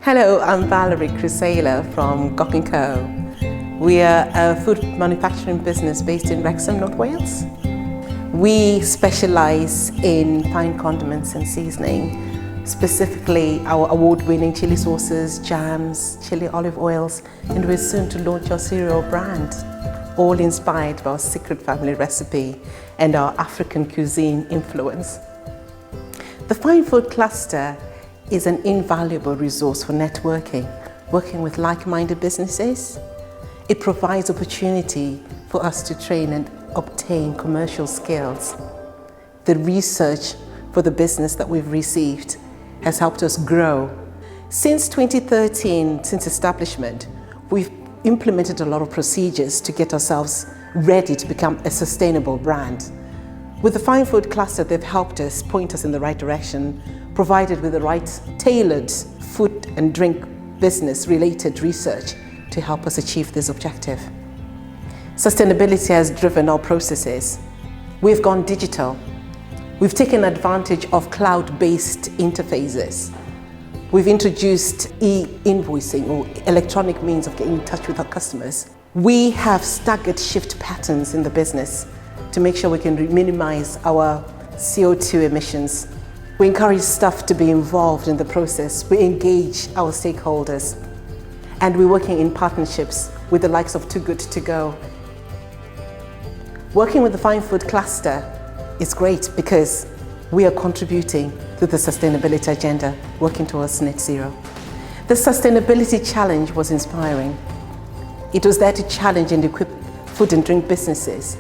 Hello, I'm Valerie Crusader from Goch and Co. We are a food manufacturing business based in Wrexham, North Wales. We specialize in fine condiments and seasoning, specifically our award-winning chilli sauces, jams, chilli olive oils, and we're soon to launch our cereal brand, all inspired by our secret family recipe and our African cuisine influence. The Fine Food Cluster is an invaluable resource for networking, working with like-minded businesses. It provides opportunity for us to train and obtain commercial skills. The research for the business that we've received has helped us grow. Since 2013, since establishment, we've implemented a lot of procedures to get ourselves ready to become a sustainable brand. With the Fine Food Cluster, they've helped us point us in the right direction, provided with the right tailored food and drink business related research to help us achieve this objective. Sustainability has driven our processes. We've gone digital. We've taken advantage of cloud-based interfaces. We've introduced e-invoicing or electronic means of getting in touch with our customers. We have staggered shift patterns in the business to make sure we can minimize our CO2 emissions. We encourage staff to be involved in the process. We engage our stakeholders. And we're working in partnerships with the likes of Too Good To Go. Working with the Fine Food Cluster is great because we are contributing to the sustainability agenda, working towards net zero. The sustainability challenge was inspiring. It was there to challenge and equip food and drink businesses,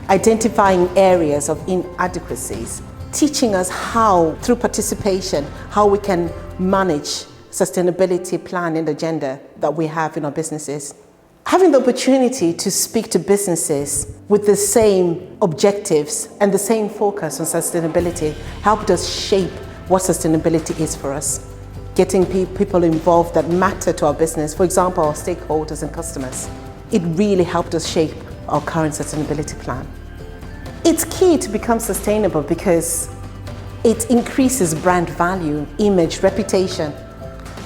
identifying areas of inadequacies, teaching us how, through participation, how we can manage sustainability plan and agenda that we have in our businesses. Having the opportunity to speak to businesses with the same objectives and the same focus on sustainability helped us shape what sustainability is for us. Getting people involved that matter to our business, for example, our stakeholders and customers. It really helped us shape our current sustainability plan. It's key to become sustainable because it increases brand value, image, reputation.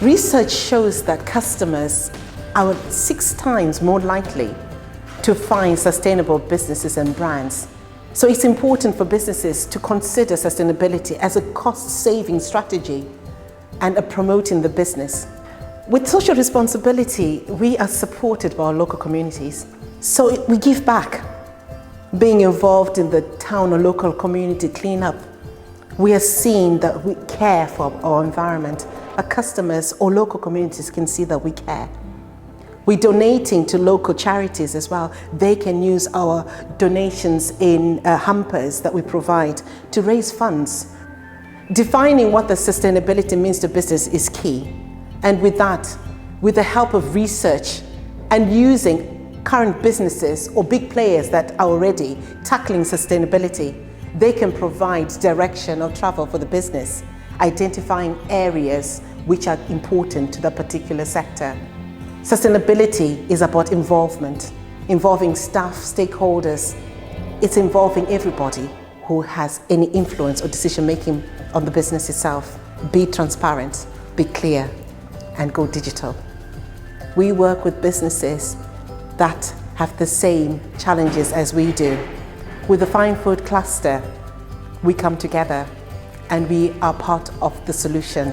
Research shows that customers are 6 times more likely to find sustainable businesses and brands. So it's important for businesses to consider sustainability as a cost-saving strategy and a promoting the business. With social responsibility, we are supported by our local communities. So we give back. Being involved in the town or local community cleanup, we are seeing that we care for our environment. Our customers or local communities can see that we care. We're donating to local charities as well. They can use our donations in hampers that we provide to raise funds. Defining what the sustainability means to business is key. And with that, with the help of research and using current businesses or big players that are already tackling sustainability, they can provide direction of travel for the business, identifying areas which are important to that particular sector. Sustainability is about involvement, involving staff, stakeholders. It's involving everybody who has any influence or decision making on the business itself. Be transparent, be clear, and go digital. We work with businesses that have the same challenges as we do. With the Fine Food Cluster, we come together and we are part of the solution.